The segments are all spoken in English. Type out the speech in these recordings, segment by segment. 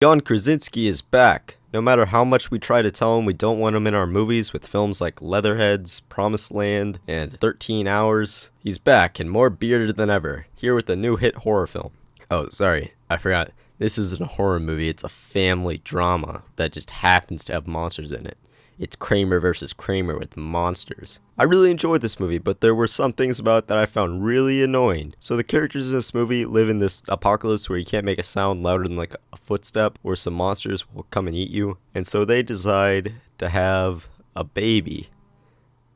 John Krasinski is back. No matter how much we try to tell him we don't want him in our movies with films like Leatherheads, Promised Land, and 13 Hours, he's back and more bearded than ever, here with a new hit horror film. Oh, sorry, I forgot. This isn't a horror movie, it's a family drama that just happens to have monsters in it. It's Kramer versus Kramer with monsters. I really enjoyed this movie, but there were some things about it that I found really annoying. So the characters in this movie live in this apocalypse where you can't make a sound louder than like a footstep, or some monsters will come and eat you. And so they decide to have a baby.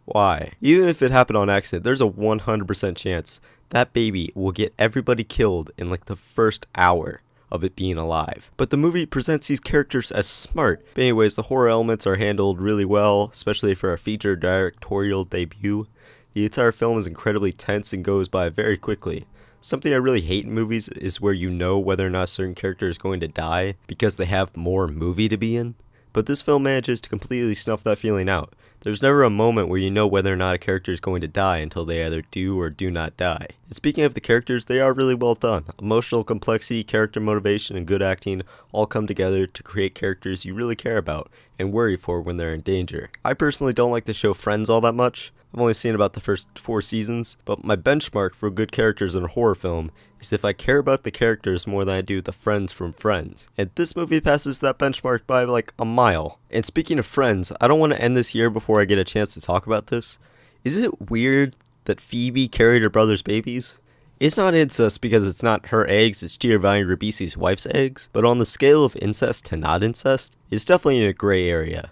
Why? Even if it happened on accident, there's a 100% chance that baby will get everybody killed in like the first hour of it being alive. But the movie presents these characters as smart. But anyways, the horror elements are handled really well, especially for a feature directorial debut. The entire film is incredibly tense and goes by very quickly. Something I really hate in movies is where you know whether or not a certain character is going to die because they have more movie to be in. But this film manages to completely snuff that feeling out. There's never a moment where you know whether or not a character is going to die until they either do or do not die. And speaking of the characters, they are really well done. Emotional complexity, character motivation, and good acting all come together to create characters you really care about and worry for when they're in danger. I personally don't like the show Friends all that much. I've only seen about the first 4 seasons, but my benchmark for good characters in a horror film is if I care about the characters more than I do the friends from Friends. And this movie passes that benchmark by like a mile. And speaking of Friends, I don't want to end this year before I get a chance to talk about this. Is it weird that Phoebe carried her brother's babies? It's not incest because it's not her eggs, it's Giovanni Ribisi's wife's eggs, but on the scale of incest to not incest, it's definitely in a gray area.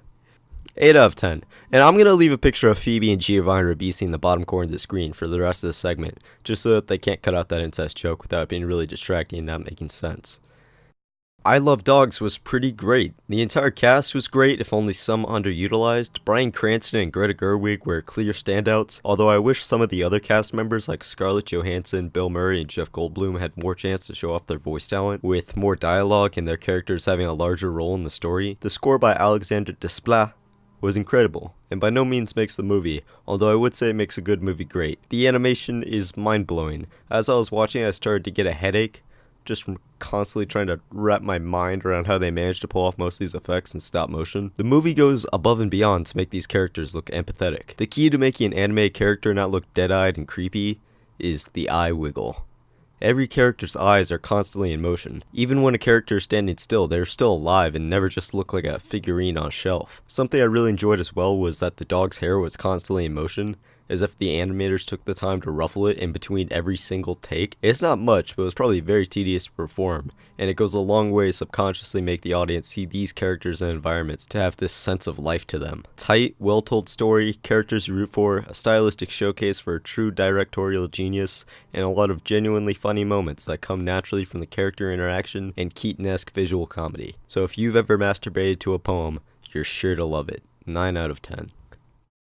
8 out of 10. And I'm going to leave a picture of Phoebe and Giovanni Ribisi in the bottom corner of the screen for the rest of the segment, just so that they can't cut out that incest joke without being really distracting and not making sense. I Love Dogs was pretty great. The entire cast was great, if only some underutilized. Bryan Cranston and Greta Gerwig were clear standouts, although I wish some of the other cast members like Scarlett Johansson, Bill Murray, and Jeff Goldblum had more chance to show off their voice talent, with more dialogue and their characters having a larger role in the story. The score by Alexander Desplat was incredible, and by no means makes the movie, although I would say it makes a good movie great. The animation is mind-blowing. As I was watching, I started to get a headache, just from constantly trying to wrap my mind around how they managed to pull off most of these effects in stop motion. The movie goes above and beyond to make these characters look empathetic. The key to making an anime character not look dead-eyed and creepy is the eye wiggle. Every character's eyes are constantly in motion. Even when a character is standing still, they're still alive and never just look like a figurine on a shelf. Something I really enjoyed as well was that the dog's hair was constantly in motion, as if the animators took the time to ruffle it in between every single take. It's not much, but it was probably very tedious to perform, and it goes a long way to subconsciously make the audience see these characters and environments to have this sense of life to them. Tight, well-told story, characters you root for, a stylistic showcase for a true directorial genius, and a lot of genuinely funny moments that come naturally from the character interaction and Keaton-esque visual comedy. So if you've ever masturbated to a poem, you're sure to love it. 9 out of 10.